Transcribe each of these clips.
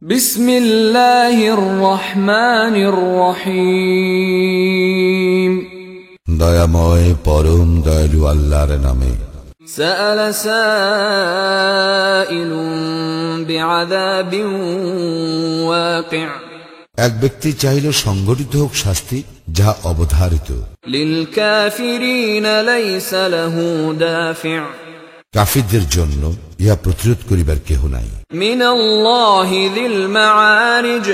বিসমিল্লাহির রহমানির রহিম। দয়াময় পরম দয়ালু আল্লাহর নামে। সাআলা সাইলুন বিআযাবিন ওয়াকি', এক ব্যক্তি চাইল সংঘটিত হোক শাস্তি যা অবধারিত। লিল কাফিরিনা লাইসা লাহু দাফি', কাফিরদের জন্য ইহা প্রতিরোধ করিবার কেহ নাই। মিনাল্লাহি যিল মাআরিজ,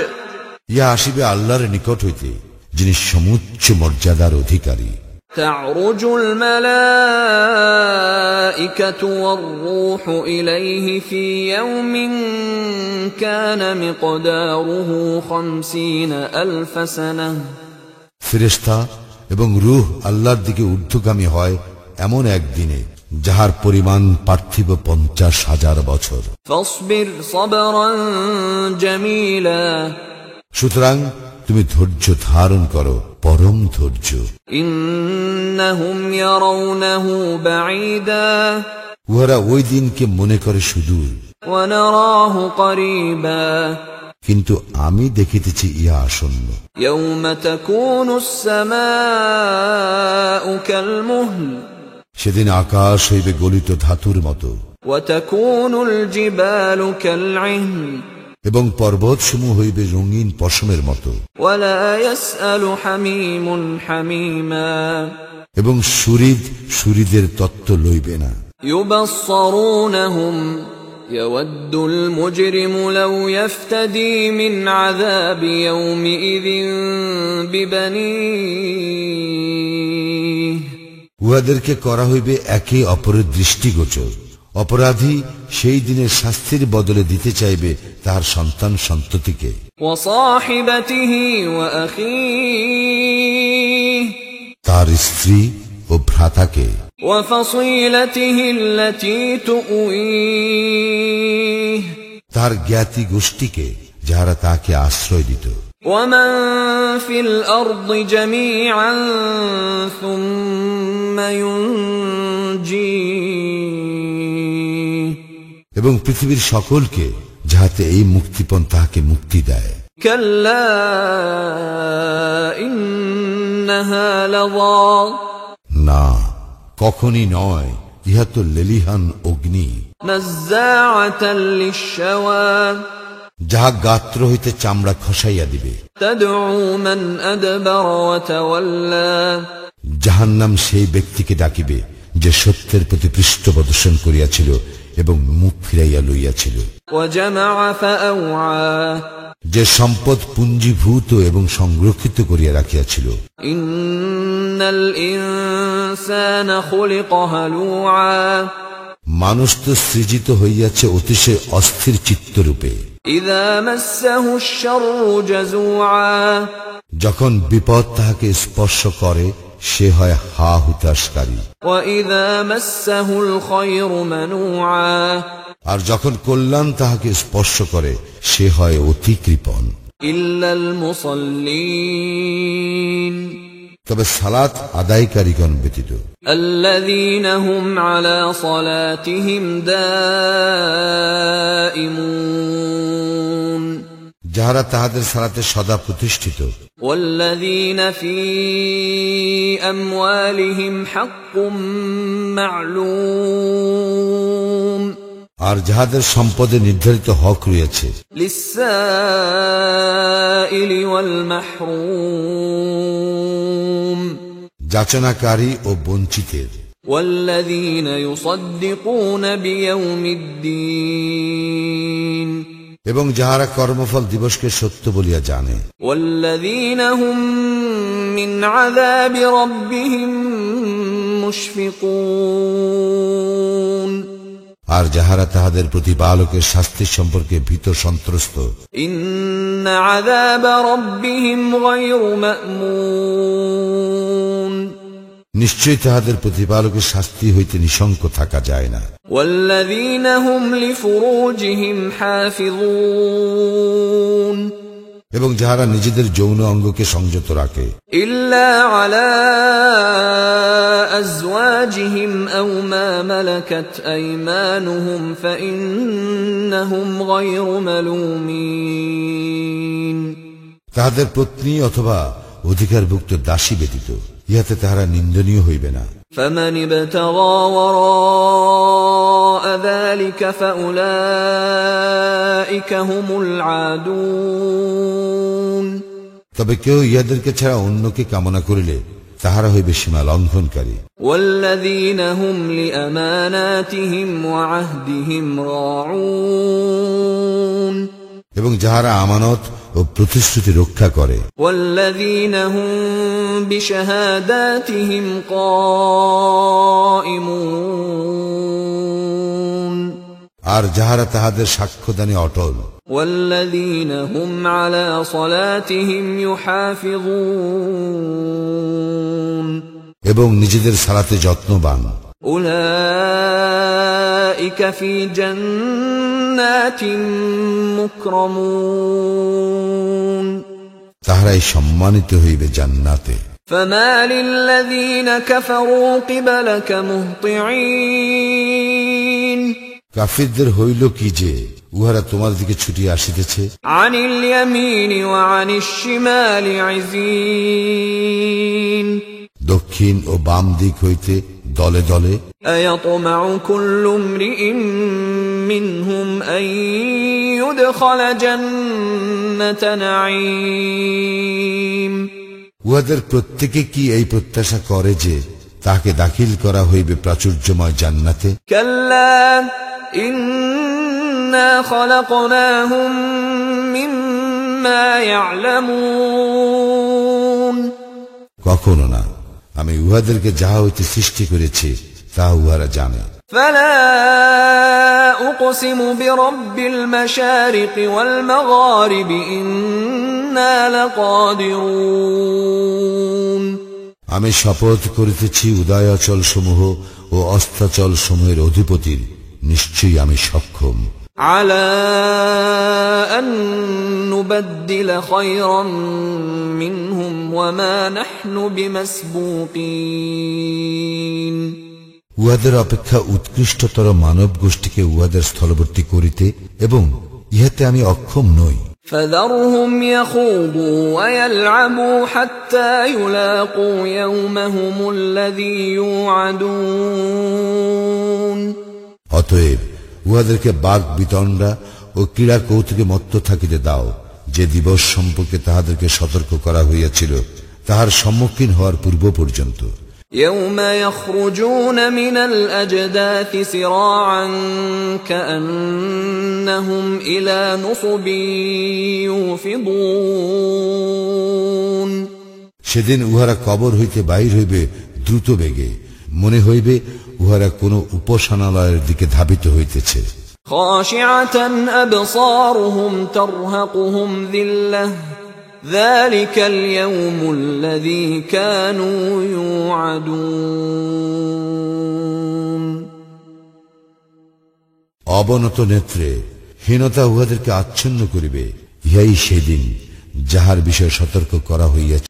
ইহা আসিবে আল্লাহর নিকট হইতে, যিনি সমুচ্চ মর্যাদার অধিকারী। তা'রুজুল মালাইকাতু ওয়ার রূহু ইলাইহি ফি ইয়াওমিন কানা মিকদারুহু 50 আলফ সানাহ, ফেরেশতা এবং রূহ আল্লাহর দিকে ঊর্ধ্বগামী হয় এমন একদিনে যাহার পরিমাণ পার্থিব 50,000 বছর। ফাসবির সাবরান জামিলা, সুতরাং তুমি ধৈর্য ধারণ করো, পরম ধৈর্য। ইন্নাহুম ইয়ারাউনাহু বাঈদা, উহারা ওই দিনকে মনে করে সুদূর। ওয়া নারাহু করিবা, কিন্তু আমি দেখিতেছি ইহা আসন্ন। ইয়াওমা তাকুনুস সামাউ কাল মুহল, সেদিন আকাশ হইবে গলিত ধাতুর মতো। ওয়া তাকুনুল জিবালু কাল ইহন, এবং পর্বতসমূহ হইবে রঙিন পশমের মতো। ওয়া লা ইয়াসআলু হামিমুন হামিমা, এবং সুরিদের তত্ত্ব লইবে না। ইউবাসসারুনহুম ইয়াওয়াদ্দুল মুজরিমু লাউ ইফতাদি মিন আযাবি ইয়াওমিইযিন বিবানিহি, উহাদেরকে করা হইবে একে অপরের দৃষ্টিগোচর। অপরাধী সেই দিনের শাস্তির বদলে দিতে চাইবে তার সন্তান সন্ততিকে। ওয়া সাহিবাতিহি ওয়া আখিহি, তার স্ত্রী ও ভ্রাতাকে। ওয়া ফাসিলাতিহি আল্লাতী তুঈহ, তার জ্ঞাতি গোষ্ঠীকে যাহারা তাকে আশ্রয় দিত। ওয়া মান ফিল আরদি জামিআন সুম্মা ইউনজিহি, এবং পৃথিবীর সকলকে, যাহাতে এই মুক্তিপণ তাহাকে মুক্তি দেয়। কাল্লা ইন্নাহা লাযা, না, কখনই নয়, ইহা তো লেলিহান অগ্নি। নাযাআতান লিশ-শাওয়া, যাহা গাত্র হইতে চামড়া খসাইয়া দিবে। তাদউ মান আদবার ওয়া তাওয়াল্লা, জাহান্নাম সেই ব্যক্তিকে ডাকিবে যে সত্যের প্রতি পৃষ্ঠ প্রদর্শন করিয়াছিল এবং মুখ ফিরাইয়া লইয়াছিল। ওয়া জামাআ ফাআওয়া, যে সম্পদ পুঞ্জীভূত এবং সংরক্ষিত করিয়া রাখিয়াছিল। ইন্নাল ইনসানা খুলিকা হালুআ, মানুষ তো সৃজিত হইয়াছে অতিশয় অস্থির চিত্তরূপে। ইযা মাসসাহু আশ-শাররু জাযুআ, যখন বিপদ তাহাকে স্পর্শ করে সে হয় হা হুতাশকারী। ওয়া ইযা মাসসাহুল খায়রু মানুআ, আর যখন কল্যাণ তাহাকে স্পর্শ করে সে হয় অতি কৃপণ। ইল্লাল মুসাল্লিন, তবে সালাত আদায়কারীগণ ব্যতীত। আল্লাযীনা হুম আলা সালাতিহিম দাঈমুন, যাহারা তাহাদের সালাতে সদা প্রতিষ্ঠিত। ওয়াল্লাযীনা ফী আমওয়ালিহিম হাক্কুম মা'লুম, আর যাহাদের সম্পদে নির্ধারিত হক রয়েছে। লিস-সাইলি ওয়াল মাহরুম, যাচনাকারী ও বঞ্চিতের। ওয়াল্লাযীনা ইউসাদ্দিকুনা বিয়াউমিদ্দিন, এবং যাহারা কর্মফল দিবসকে সত্য বলিয়া জানে। ওয়াল্লাযীনা হুম মিন আযাবি রাব্বিহিম মুশফিকুন, আর যাহারা তাহাদের প্রতিপালকের শাস্তি সম্পর্কে ভীত সন্ত্রস্ত। ইন্না আযাবা রাব্বিহিম গায়রু মা'মুন, নিশ্চয় তাহাদের প্রতিপালকের শাস্তি হইতে নিশঙ্ক থাকা যায় না। ওয়াল্লাযীনা হুম লিফুরুজিহিম হাফিযুন, এবং যাহারা নিজেদের যৌন অঙ্গকে সংযত রাখে। ইল্লা আলা أزواجهم أو ما ملكت أيمانهم فإنهم غير ملومين তাহাদের পত্নী অথবা অধিকারভুক্ত দাসী ব্যতীত ইহাতে তাহারা নিন্দনীয় হইবে না। فمن ابتغى وراء ذلك فأولئك هم العادون তবে কেউ ইহাদেরকে ছাড়া অন্যকে কামনা করিলে তাহারা হইবে সীমা লঙ্ঘনকারী। والذين هم لأماناتهم وعهدهم راعون এবং যাহারা আমানত ও প্রতিশ্রুতি রক্ষা করে। والذين هم بشهاداتهم قائمون আর যাহারা তাহাদের সাক্ষ্যদানে অটল। والذين هم على صلاتهم يحافظون এবং নিজেদের সালাতে যত্নবান। أولئك في جنات مكرمون তাহারাই সম্মানিত হইবে জান্নাতে। فما للذين كفروا قبلك مهطعين কাফিরদের হইল কি যে উহারা তোমার দিকে ছুটিয়া আসিতেছে। عن اليمين وعن الشمال عزين দক্ষিণ ও বাম দিক হইতে দলে দলে। أيطمع كل امرئ منهم أن يدخل جنة نعيم উহাদের প্রত্যেকে কি এই প্রত্যাশা করে যে তাকে দাখিল করা হইবে প্রাচুর্যময় জান্নাতে? كلا إنا خلقناهم مما يعلمون কখনো না, আমি উহাদেরকে যাহা হইতে সৃষ্টি করেছি তাহা উহারা জানে। فلا أقسم برب المشارق والمغارب إنا لقادرون আমি শপথ করিতেছি উদয়াচল সমূহ ও অস্তাচল সমূহের অধিপতির, নিশ্চয়ই আমি সক্ষম। على أن نبدل خيرا منهم وما نحن بمسبوقين উহাদের অপেক্ষা উৎকৃষ্টতর মানব গোষ্ঠীকে উহাদের স্থলবর্তী করিতে, এবং ইহাতে আমি অক্ষম নই। فذرهم يخوضوا ويلعبوا حتى يلاقوا يومهم الذي يوعدون অতএব উহাদেরকে বাগ বিতণ্ডা ও ক্রীড়া কৌতুকে মত্ত থাকিতে দাও, যে দিবস সম্পর্কে তাহাদেরকে সতর্ক করা হইয়াছিল তাহার সম্মুখীন হওয়ার পূর্ব পর্যন্ত। يوم يخرجون من الأجداث سراعا كأنهم إلى نصب يوفضون সেদিন উহারা কবর হইতে বাহির হইবে দ্রুত বেগে, মনে হইবে উহারা কোন উপাসনালয়ের দিকে ধাবিত হইতেছে। خاشعة أبصارهم ترهقهم ذلة ذلك اليوم الذي كانوا يوعدون অবনত নেত্রে হীনতা উহাদেরকে আচ্ছন্ন করিবে, ইহাই সেদিন যাহার বিষয়ে সতর্ক করা হইয়াছে।